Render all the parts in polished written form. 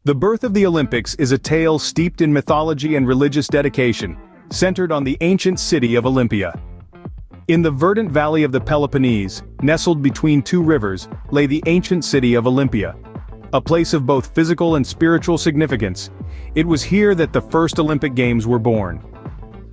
The birth of the Olympics is a tale steeped in mythology and religious dedication, centered on the ancient city of Olympia. In the verdant valley of the Peloponnese, nestled between two rivers, lay the ancient city of Olympia. A place of both physical and spiritual significance, it was here that the first Olympic Games were born.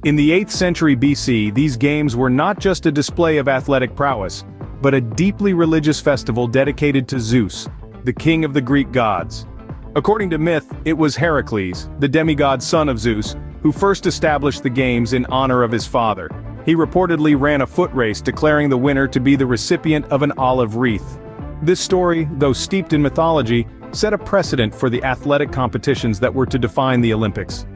In the 8th century BC, these games were not just a display of athletic prowess, but a deeply religious festival dedicated to Zeus, the king of the Greek gods. According to myth, it was Heracles, the demigod son of Zeus, who first established the games in honor of his father. He reportedly ran a foot race declaring the winner to be the recipient of an olive wreath. This story, though steeped in mythology, set a precedent for the athletic competitions that were to define the Olympics.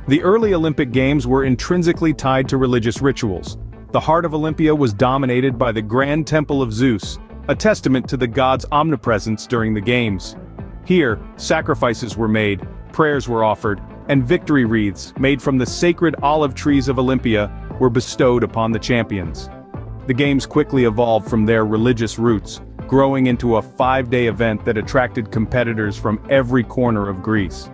The early Olympic Games were intrinsically tied to religious rituals. The heart of Olympia was dominated by the Grand Temple of Zeus, a testament to the god's omnipresence during the Games. Here, sacrifices were made, prayers were offered, and victory wreaths, made from the sacred olive trees of Olympia, were bestowed upon the champions. The Games quickly evolved from their religious roots, growing into a 5-day event that attracted competitors from every corner of Greece.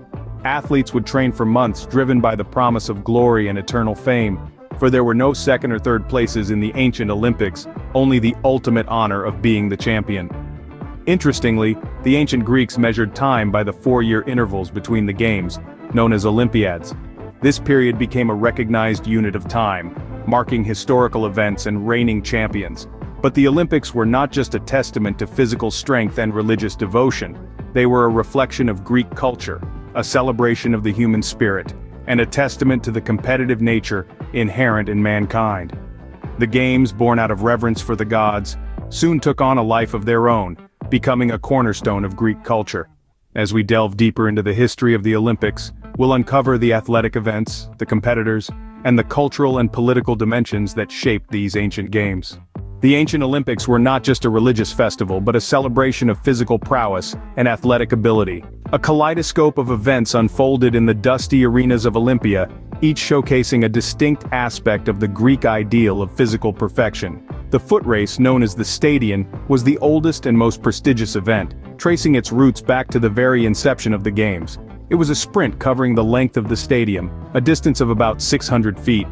Athletes would train for months, driven by the promise of glory and eternal fame, for there were no second or third places in the ancient Olympics, only the ultimate honor of being the champion. Interestingly, the ancient Greeks measured time by the 4-year intervals between the games, known as Olympiads. This period became a recognized unit of time, marking historical events and reigning champions. But the Olympics were not just a testament to physical strength and religious devotion. They were a reflection of Greek culture, a celebration of the human spirit, and a testament to the competitive nature inherent in mankind. The Games, born out of reverence for the gods, soon took on a life of their own, becoming a cornerstone of Greek culture. As we delve deeper into the history of the Olympics, we'll uncover the athletic events, the competitors, and the cultural and political dimensions that shaped these ancient games. The ancient Olympics were not just a religious festival but a celebration of physical prowess and athletic ability. A kaleidoscope of events unfolded in the dusty arenas of Olympia, each showcasing a distinct aspect of the Greek ideal of physical perfection. The foot race, known as the Stadion, was the oldest and most prestigious event, tracing its roots back to the very inception of the Games. It was a sprint covering the length of the stadium, a distance of about 600 feet.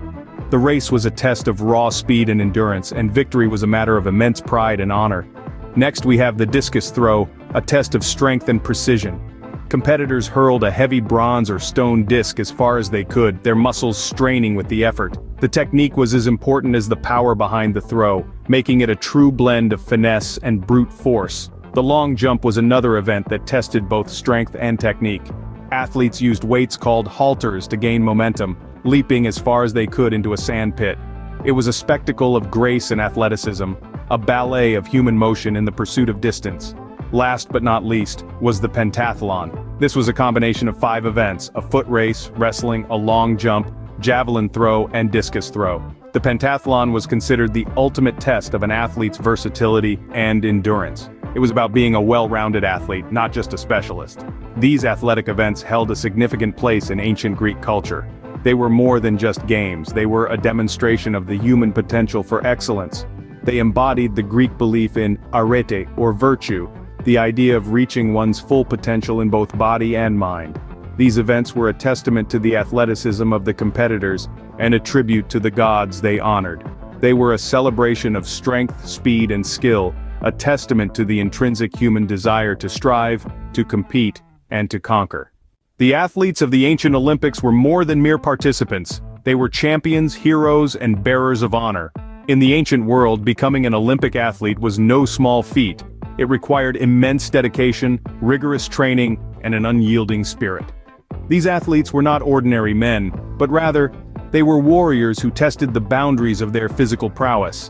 The race was a test of raw speed and endurance, and victory was a matter of immense pride and honor. Next we have the discus throw, a test of strength and precision. Competitors hurled a heavy bronze or stone disc as far as they could, their muscles straining with the effort. The technique was as important as the power behind the throw, making it a true blend of finesse and brute force. The long jump was another event that tested both strength and technique. Athletes used weights called halters to gain momentum, leaping as far as they could into a sand pit. It was a spectacle of grace and athleticism, a ballet of human motion in the pursuit of distance. Last but not least, was the pentathlon. This was a combination of 5 events: a foot race, wrestling, a long jump, javelin throw, and discus throw. The pentathlon was considered the ultimate test of an athlete's versatility and endurance. It was about being a well-rounded athlete, not just a specialist. These athletic events held a significant place in ancient Greek culture. They were more than just games, they were a demonstration of the human potential for excellence. They embodied the Greek belief in arete, or virtue, the idea of reaching one's full potential in both body and mind. These events were a testament to the athleticism of the competitors and a tribute to the gods they honored. They were a celebration of strength, speed, and skill, a testament to the intrinsic human desire to strive, to compete, and to conquer. The athletes of the ancient Olympics were more than mere participants. They were champions, heroes, and bearers of honor. In the ancient world, becoming an Olympic athlete was no small feat. It required immense dedication, rigorous training, and an unyielding spirit. These athletes were not ordinary men, but rather, they were warriors who tested the boundaries of their physical prowess.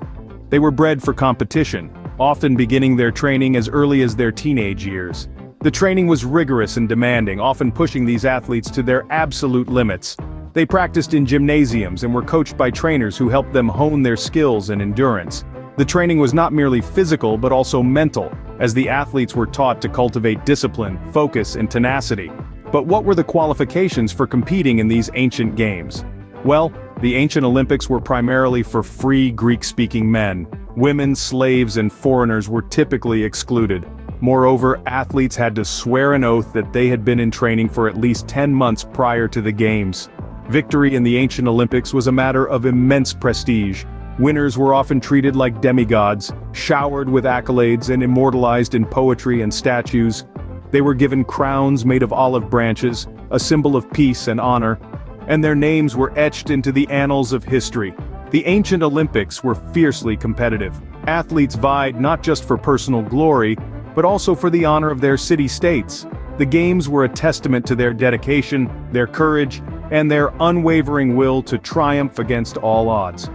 They were bred for competition, often beginning their training as early as their teenage years. The training was rigorous and demanding, often pushing these athletes to their absolute limits. They practiced in gymnasiums and were coached by trainers who helped them hone their skills and endurance. The training was not merely physical but also mental, as the athletes were taught to cultivate discipline, focus, and tenacity. But what were the qualifications for competing in these ancient games? Well, the ancient Olympics were primarily for free Greek-speaking men. Women, slaves, and foreigners were typically excluded. Moreover, athletes had to swear an oath that they had been in training for at least 10 months prior to the Games. Victory in the ancient Olympics was a matter of immense prestige. Winners were often treated like demigods, showered with accolades and immortalized in poetry and statues. They were given crowns made of olive branches, a symbol of peace and honor, and their names were etched into the annals of history. The ancient Olympics were fiercely competitive. Athletes vied not just for personal glory, but also for the honor of their city-states. The Games were a testament to their dedication, their courage, and their unwavering will to triumph against all odds.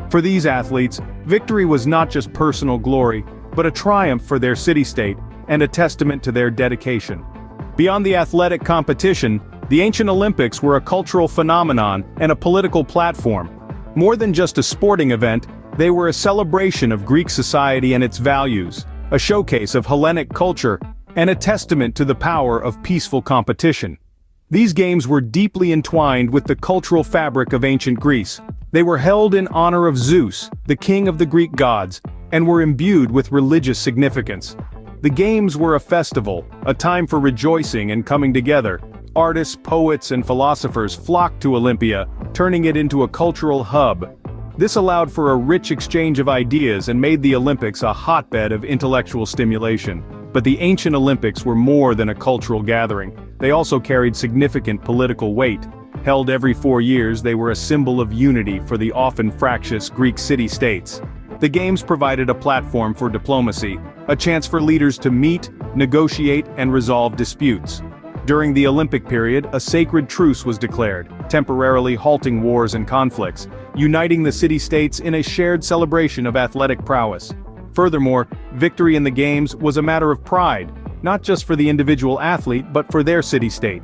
For these athletes, victory was not just personal glory, but a triumph for their city-state, and a testament to their dedication. Beyond the athletic competition, the ancient Olympics were a cultural phenomenon and a political platform. More than just a sporting event, they were a celebration of Greek society and its values, a showcase of Hellenic culture, and a testament to the power of peaceful competition. These games were deeply entwined with the cultural fabric of ancient Greece. They were held in honor of Zeus, the king of the Greek gods, and were imbued with religious significance. The Games were a festival, a time for rejoicing and coming together. Artists, poets, and philosophers flocked to Olympia, turning it into a cultural hub. This allowed for a rich exchange of ideas and made the Olympics a hotbed of intellectual stimulation. But the ancient Olympics were more than a cultural gathering. They also carried significant political weight. Held every 4 years, they were a symbol of unity for the often fractious Greek city-states. The Games provided a platform for diplomacy, a chance for leaders to meet, negotiate, and resolve disputes. During the Olympic period, a sacred truce was declared, temporarily halting wars and conflicts, uniting the city-states in a shared celebration of athletic prowess. Furthermore, victory in the Games was a matter of pride, not just for the individual athlete but for their city-state.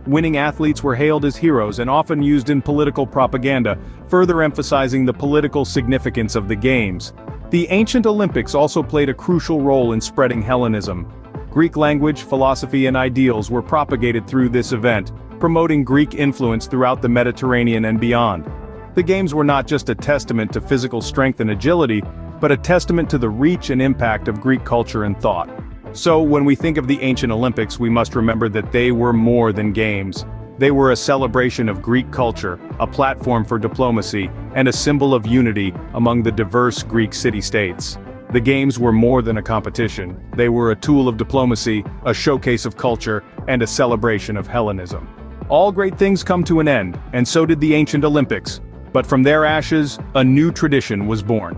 Winning athletes were hailed as heroes and often used in political propaganda, further emphasizing the political significance of the Games. The ancient Olympics also played a crucial role in spreading Hellenism. Greek language, philosophy, and ideals were propagated through this event, promoting Greek influence throughout the Mediterranean and beyond. The Games were not just a testament to physical strength and agility, but a testament to the reach and impact of Greek culture and thought. So, when we think of the ancient Olympics, we must remember that they were more than games. They were a celebration of Greek culture, a platform for diplomacy, and a symbol of unity among the diverse Greek city-states. The Games were more than a competition. They were a tool of diplomacy, a showcase of culture, and a celebration of Hellenism. All great things come to an end, and so did the ancient Olympics. But from their ashes, a new tradition was born.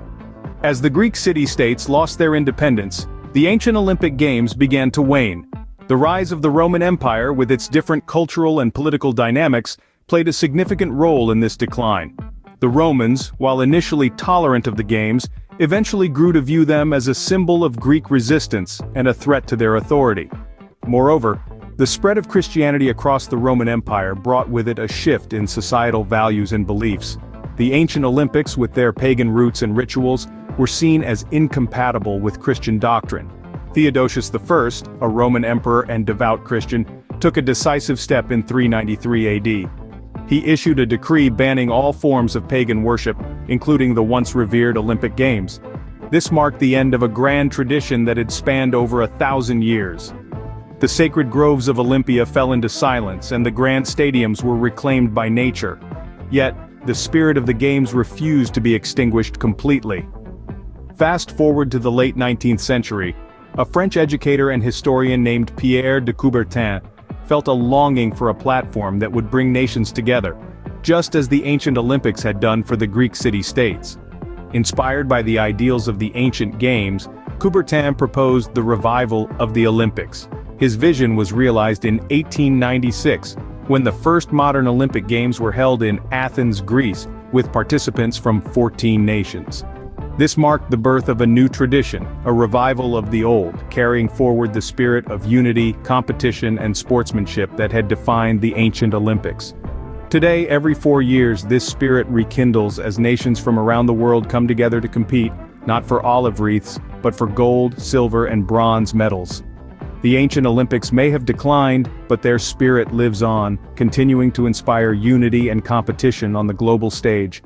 As the Greek city-states lost their independence, the ancient Olympic Games began to wane. The rise of the Roman Empire, with its different cultural and political dynamics, played a significant role in this decline. The Romans, while initially tolerant of the Games, eventually grew to view them as a symbol of Greek resistance and a threat to their authority. Moreover, the spread of Christianity across the Roman Empire brought with it a shift in societal values and beliefs. The ancient Olympics, with their pagan roots and rituals, were seen as incompatible with Christian doctrine. Theodosius I, a Roman emperor and devout Christian, took a decisive step in 393 AD. He issued a decree banning all forms of pagan worship, including the once revered Olympic Games. This marked the end of a grand tradition that had spanned over 1,000 years. The sacred groves of Olympia fell into silence and the grand stadiums were reclaimed by nature. Yet, the spirit of the Games refused to be extinguished completely. Fast forward to the late 19th century, a French educator and historian named Pierre de Coubertin felt a longing for a platform that would bring nations together, just as the ancient Olympics had done for the Greek city-states. Inspired by the ideals of the ancient Games, Coubertin proposed the revival of the Olympics. His vision was realized in 1896, when the first modern Olympic Games were held in Athens, Greece, with participants from 14 nations. This marked the birth of a new tradition, a revival of the old, carrying forward the spirit of unity, competition, and sportsmanship that had defined the ancient Olympics. Today, every 4 years, this spirit rekindles as nations from around the world come together to compete, not for olive wreaths, but for gold, silver, and bronze medals. The ancient Olympics may have declined, but their spirit lives on, continuing to inspire unity and competition on the global stage.